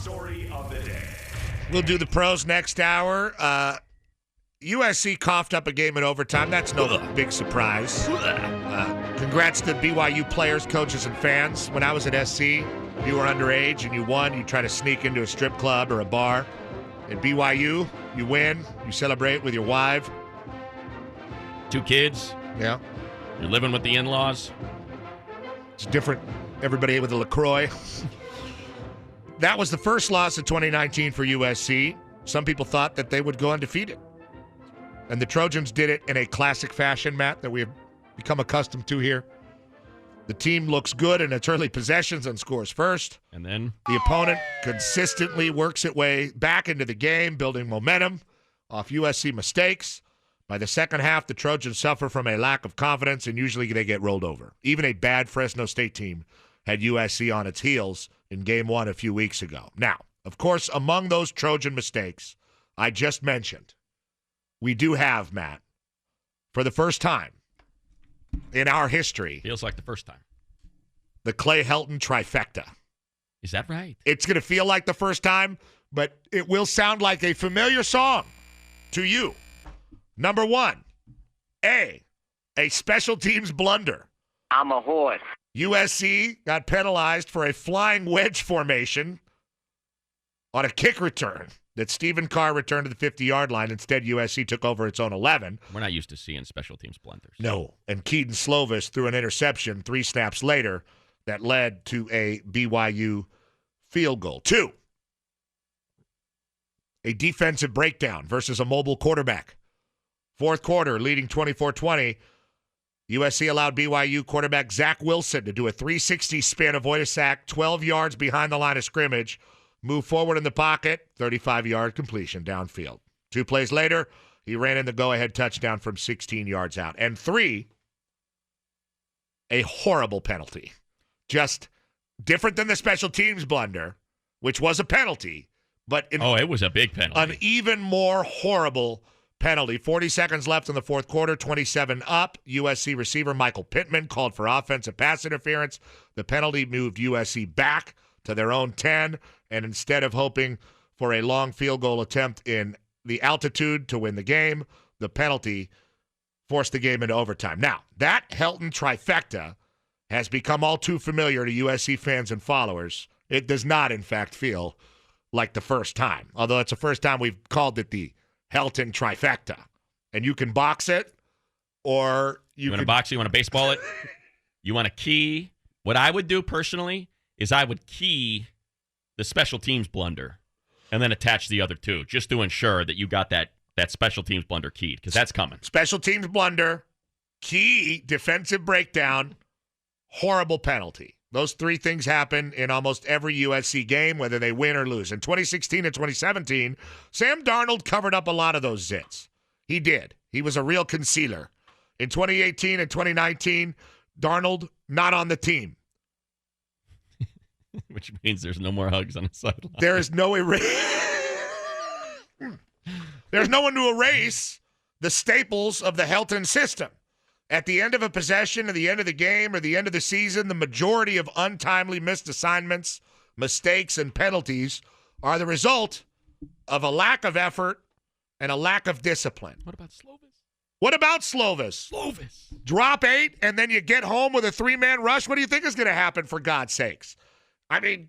story of the day. We'll do the pros next hour. USC coughed up a game in overtime. That's no big surprise. Congrats to BYU players, coaches, and fans. When I was at SC, if you were underage and you won, you try to sneak into a strip club or a bar. At BYU, you win, you celebrate with your wife. 2 kids. Yeah. You're living with the in-laws. It's different. Everybody ate with a LaCroix. That was the first loss of 2019 for USC. Some people thought that they would go undefeated. And the Trojans did it in a classic fashion, Matt, that we have become accustomed to here. The team looks good in its early possessions and scores first. And then the opponent consistently works its way back into the game, building momentum off USC mistakes. By the second half, the Trojans suffer from a lack of confidence, and usually they get rolled over. Even a bad Fresno State team had USC on its heels in Game 1 a few weeks ago. Now, of course, among those Trojan mistakes I just mentioned, we do have, Matt, for the first time in our history. Feels like the first time. The Clay Helton trifecta. Is that right? It's going to feel like the first time, but it will sound like a familiar song to you. Number 1, A special teams blunder. I'm a horse. USC got penalized for a flying wedge formation on a kick return that Stephen Carr returned to the 50-yard line. Instead, USC took over its own 11. We're not used to seeing special teams blunders. No, and Keaton Slovis threw an interception 3 snaps later that led to a BYU field goal. 2, a defensive breakdown versus a mobile quarterback. Fourth quarter, leading 24-20, USC allowed BYU quarterback Zach Wilson to do a 360 spin, avoid a sack, 12 yards behind the line of scrimmage, move forward in the pocket, 35-yard completion downfield. 2 plays later, he ran in the go-ahead touchdown from 16 yards out. And 3, a horrible penalty. Just different than the special teams blunder, which was a penalty, but it was a big penalty. An even more horrible penalty. 40 seconds left in the fourth quarter, 27 up. USC receiver Michael Pittman called for offensive pass interference. The penalty moved USC back to their own 10, and instead of hoping for a long field goal attempt in the altitude to win the game, the penalty forced the game into overtime. Now, that Helton trifecta has become all too familiar to USC fans and followers. It does not, in fact, feel like the first time, although it's the first time we've called it the Helton trifecta. And you can box it, or you want to box it, you want to baseball it, you want to key. What I would do personally is I would key the special teams blunder and then attach the other 2, just to ensure that you got that special teams blunder keyed, because that's coming. Special teams blunder, key defensive breakdown, horrible penalty. Those 3 things happen in almost every USC game, whether they win or lose. In 2016 and 2017, Sam Darnold covered up a lot of those zits. He did. He was a real concealer. In 2018 and 2019, Darnold not on the team. Which means there's no more hugs on the sideline. There is no There's no one to erase the staples of the Helton system. At the end of a possession, at the end of the game, or the end of the season, the majority of untimely missed assignments, mistakes, and penalties are the result of a lack of effort and a lack of discipline. What about Slovis? What about Slovis? Slovis. Drop 8, and then you get home with a 3-man rush? What do you think is going to happen, for God's sakes? I mean,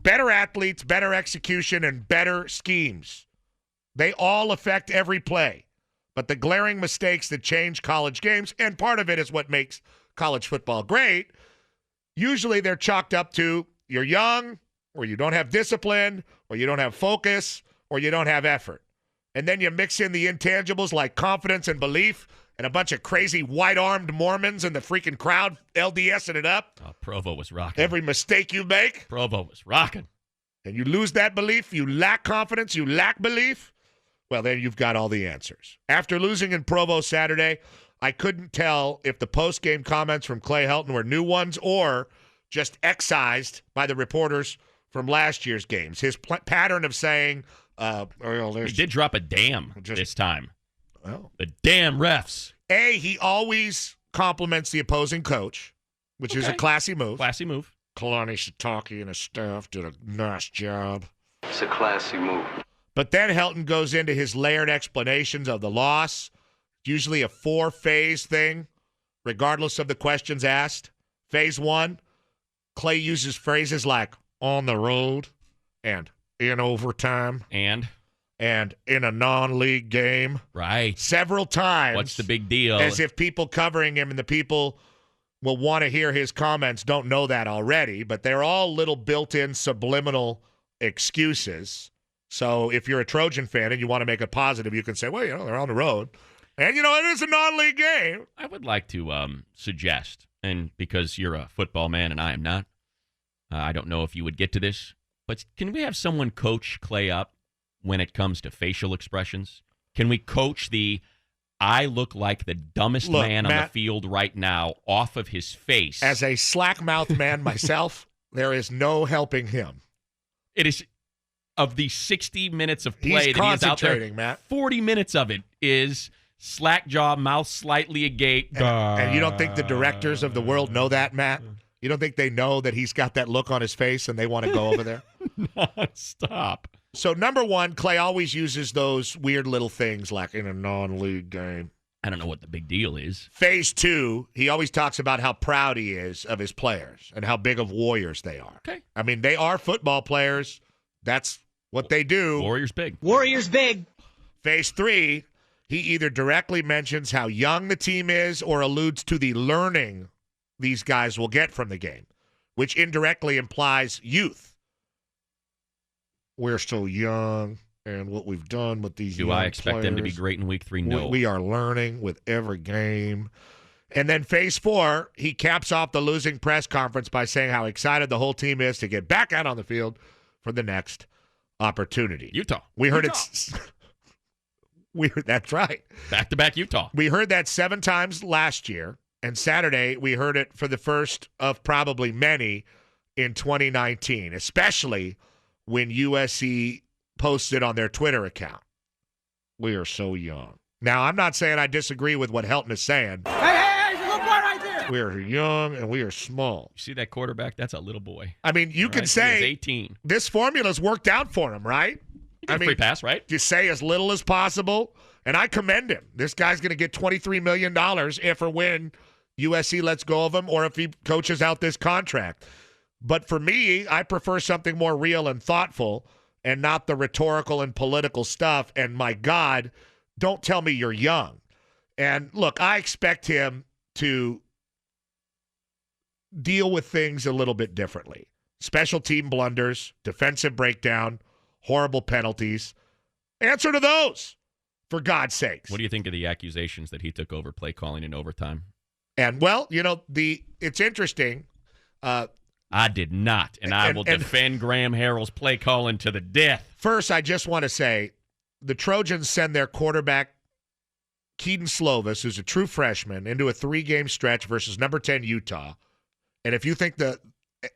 better athletes, better execution, and better schemes. They all affect every play. But the glaring mistakes that change college games, and part of it is what makes college football great, usually they're chalked up to you're young, or you don't have discipline, or you don't have focus, or you don't have effort. And then you mix in the intangibles like confidence and belief, and a bunch of crazy white-armed Mormons in the freaking crowd LDSing it up. Oh, Provo was rocking. Every mistake you make. Provo was rocking. And you lose that belief, you lack confidence, you lack belief. Well, then you've got all the answers. After losing in Provo Saturday, I couldn't tell if the post-game comments from Clay Helton were new ones or just excised by the reporters from last year's games. His pattern of saying, he did drop a damn this time. Well, the damn refs. He always compliments the opposing coach, which is a classy move. Classy move. Kalani Sitake and his staff did a nice job. It's a classy move. But then Helton goes into his layered explanations of the loss. Usually a 4-phase thing, regardless of the questions asked. Phase 1, Clay uses phrases like on the road and in overtime And in a non-league game. right. Several times. What's the big deal? As if people covering him and the people will want to hear his comments don't know that already, but they're all little built-in subliminal excuses. So if you're a Trojan fan and you want to make it positive, you can say, well, they're on the road. And, it is a non-league game. I would like to suggest, and because you're a football man and I am not, I don't know if you would get to this, but can we have someone coach Clay up when it comes to facial expressions? Can we coach the I look like the dumbest man on the field right now off of his face? As a slack-mouthed man myself, there is no helping him. It is, of the 60 minutes of play He's that he's out there, Matt. 40 minutes of it is slack jaw, mouth slightly agape. And you don't think the directors of the world know that, Matt? You don't think they know that he's got that look on his face and they want to go over there? Stop. So, number one, Clay always uses those weird little things like in a non-league game. I don't know what the big deal is. Phase 2, he always talks about how proud he is of his players and how big of warriors they are. Okay. I mean, they are football players. That's what they do. Warriors big. Warriors big. Phase 3, he either directly mentions how young the team is or alludes to the learning these guys will get from the game, which indirectly implies youth. We're still young, and what we've done with these young Do I expect players, them to be great in week 3? No. We are learning with every game. And then phase 4, he caps off the losing press conference by saying how excited the whole team is to get back out on the field for the next opportunity. Utah. We heard Utah. That's right. Back-to-back Utah. We heard that 7 times last year, and Saturday we heard it for the first of probably many in 2019, especially when USC posted on their Twitter account. We are so young. Now, I'm not saying I disagree with what Helton is saying. Hey, little boy right there. We are young and we are small. You see that quarterback? That's a little boy. I mean, you can He is say 18. this formula's worked out for him, right? You get a free pass, right? You say as little as possible, and I commend him. This guy's going to get $23 million if or when USC lets go of him or if he coaches out this contract. But for me, I prefer something more real and thoughtful and not the rhetorical and political stuff. And my God, don't tell me you're young. And look, I expect him to deal with things a little bit differently. Special team blunders, defensive breakdown, horrible penalties. Answer to those, for God's sakes. What do you think of the accusations that he took over play calling in overtime? And, well, it's interesting. I did not, and I will defend Graham Harrell's play calling to the death. First, I just want to say the Trojans send their quarterback, Keaton Slovis, who's a true freshman, into a 3-game stretch versus number 10 Utah. And if you think the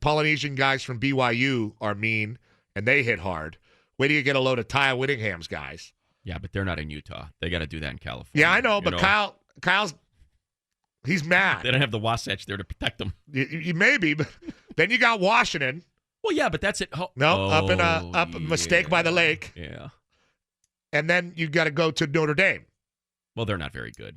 Polynesian guys from BYU are mean and they hit hard, wait till you get a load of Ty Whittingham's guys. Yeah, but they're not in Utah. They got to do that in California. Yeah, I know, but Kyle's he's mad. They don't have the Wasatch there to protect them. You maybe, but then you got Washington. Well, yeah, but that's it. Up mistake by the lake. Yeah. And then you got to go to Notre Dame. Well, they're not very good.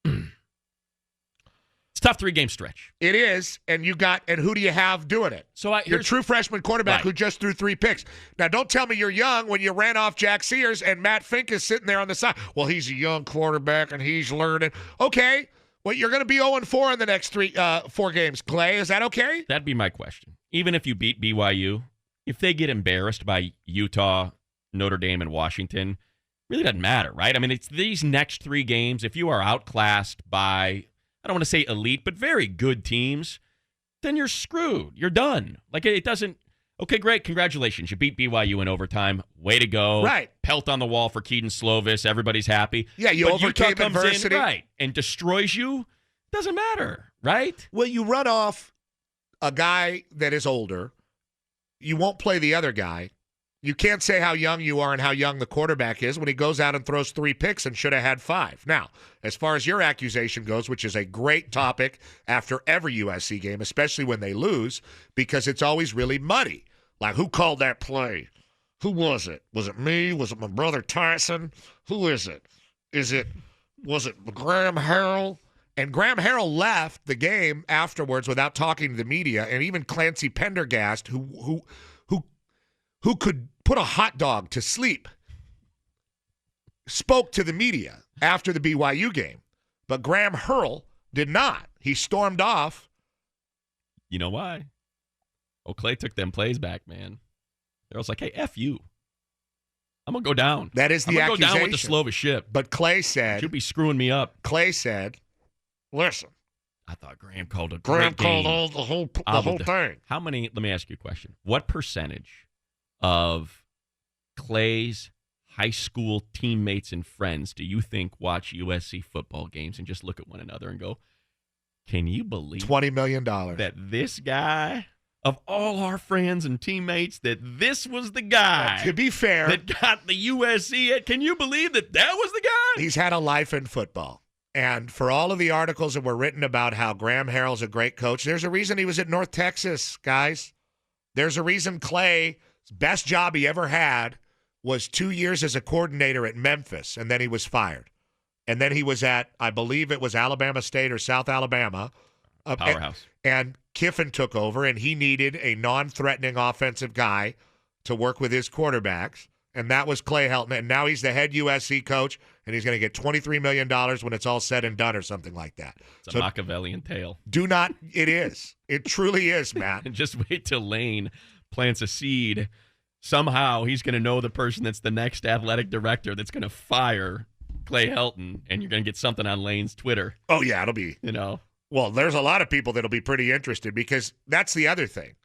It's a tough 3-game stretch. It is, and who do you have doing it? So your true freshman quarterback who just threw 3 picks. Now, don't tell me you're young when you ran off Jack Sears and Matt Fink is sitting there on the side. Well, he's a young quarterback and he's learning. Okay, well, you're going to be 0-4 in the next 4 games. Clay, is that okay? That'd be my question. Even if you beat BYU, if they get embarrassed by Utah, Notre Dame, and Washington, really doesn't matter, right? I mean, it's these next 3 games. If you are outclassed by, I don't want to say elite, but very good teams, then you're screwed. You're done. Like, it doesn't, okay, great, congratulations. You beat BYU in overtime. Way to go. Right. Pelt on the wall for Keaton Slovis. Everybody's happy. Yeah, you but overcame Utah comes adversity. in, right, and destroys you. Doesn't matter, right? Well, you run off a guy that is older. You won't play the other guy. You can't say how young you are and how young the quarterback is when he goes out and throws 3 picks and should have had 5. Now, as far as your accusation goes, which is a great topic after every USC game, especially when they lose, because it's always really muddy. Like, who called that play? Who was it? Was it me? Was it my brother Tyson? Who is it? Was it Graham Harrell? And Graham Harrell left the game afterwards without talking to the media, and even Clancy Pendergast, who could put a hot dog to sleep, spoke to the media after the BYU game. But Graham Harrell did not. He stormed off. You know why? Oh, Clay took them plays back, man. I was like, hey, F you. I'm going to go down. That is the accusation. I'm going to go down with the Slovis ship. But Clay said. You'll be screwing me up. Clay said, listen. I thought Graham called a Graham great game. called the whole thing. How many, let me ask you a question. What percentage of Clay's high school teammates and friends do you think watch USC football games and just look at one another and go, can you believe $20 million that this guy, of all our friends and teammates, that this was the guy to be fair that got the USC? Can you believe that was the guy? He's had a life in football. And for all of the articles that were written about how Graham Harrell's a great coach, there's a reason he was at North Texas, guys. There's a reason Clay's best job he ever had was 2 years as a coordinator at Memphis, and then he was fired. And then he was at, I believe it was Alabama State or South Alabama. Powerhouse. And Kiffin took over, and he needed a non-threatening offensive guy to work with his quarterbacks, and that was Clay Helton. And now he's the head USC coach, and he's going to get $23 million when it's all said and done or something like that. It's a Machiavellian tale. It is. It truly is, Matt. And just wait till Lane plants a seed. Somehow he's going to know the person that's the next athletic director that's going to fire Clay Helton, and you're going to get something on Lane's Twitter. Oh, yeah, it'll be. Well, there's a lot of people that'll be pretty interested because that's the other thing.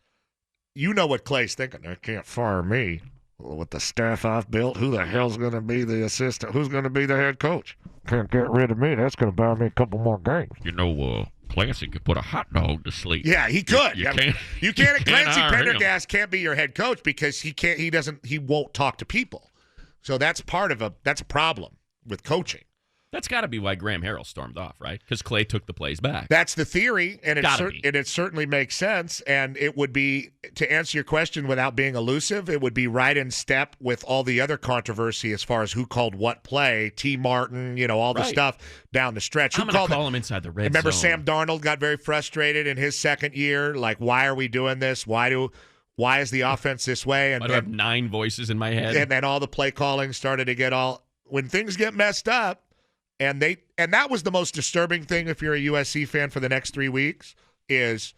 You know what Clay's thinking. They can't fire me. With the staff I've built, who the hell's going to be the assistant? Who's going to be the head coach? Can't get rid of me. That's going to buy me a couple more games. Clancy could put a hot dog to sleep. Yeah, he could. You can't. Clancy Pendergast can't be your head coach because he won't talk to people. So that's that's a problem with coaching. That's got to be why Graham Harrell stormed off, right? Because Clay took the plays back. That's the theory, and it certainly makes sense. And it would be, to answer your question without being elusive, it would be right in step with all the other controversy as far as who called what play, T. Martin, all the stuff down the stretch. I'm going to call him inside the red zone. Remember Sam Darnold got very frustrated in his second year? Like, why are we doing this? Why is the offense this way? And I have 9 voices in my head. And then all the play calling started to get when things get messed up. And that was the most disturbing thing if you're a USC fan for the next 3 weeks is,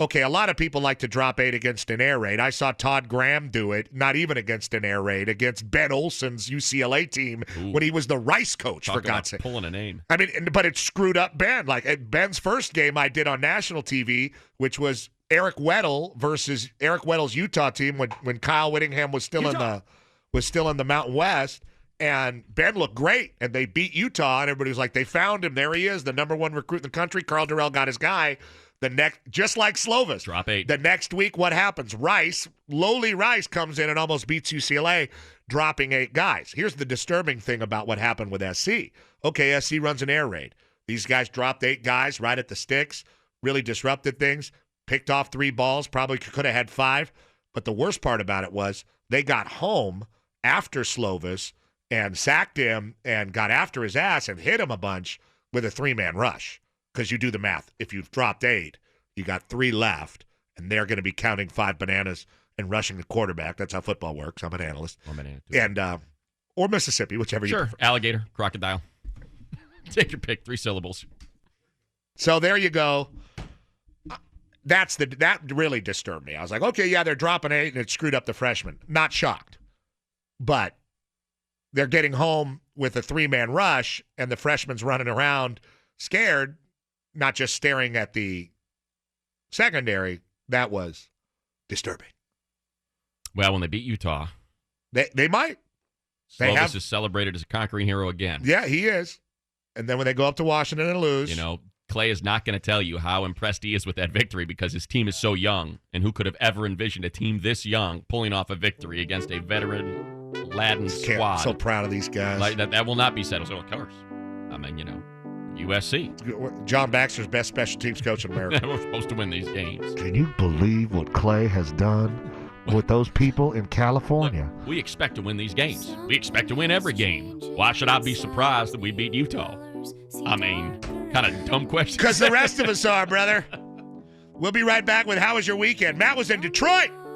okay, a lot of people like to drop 8 against an air raid. I saw Todd Graham do it, not even against an air raid, against Ben Olsen's UCLA team when he was the Rice coach, for God's sake. Pulling a name. I mean, but it screwed up Ben. Like at Ben's first game I did on national TV, which was Eric Weddle versus Eric Weddle's Utah team when Kyle Whittingham was still in the Mountain West. And Ben looked great, and they beat Utah, and everybody was like, they found him. There he is, the number 1 recruit in the country. Carl Durrell got his guy. Just like Slovis. Drop 8. The next week, what happens? Lowly Rice comes in and almost beats UCLA, dropping 8 guys. Here's the disturbing thing about what happened with SC. Okay, SC runs an air raid. These guys dropped 8 guys right at the sticks, really disrupted things, picked off 3 balls, probably could have had 5. But the worst part about it was they got home after Slovis and sacked him and got after his ass and hit him a bunch with a 3-man rush. Because you do the math. If you've dropped 8, you got 3 left, and they're going to be counting 5 bananas and rushing the quarterback. That's how football works. I'm an analyst. Or Mississippi, whichever you prefer. Alligator, crocodile. Take your pick, 3 syllables. So there you go. That really disturbed me. I was like, okay, yeah, they're dropping 8, and it screwed up the freshmen. Not shocked. But they're getting home with a 3-man rush, and the freshman's running around scared, not just staring at the secondary. That was disturbing. Well, when they beat Utah, they might. Slovis is celebrated as a conquering hero again. Yeah, he is. And then when they go up to Washington and lose, Clay is not going to tell you how impressed he is with that victory because his team is so young. And who could have ever envisioned a team this young pulling off a victory against a veteran-laden squad? So proud of these guys. Like that will not be settled. So, of course. I mean, USC. John Baxter's best special teams coach in America. We're supposed to win these games. Can you believe what Clay has done with those people in California? Look, we expect to win these games. We expect to win every game. Why should I be surprised that we beat Utah? I mean, kind of dumb question. Because the rest of us are, brother. We'll be right back with How Was Your Weekend? Matt was in Detroit.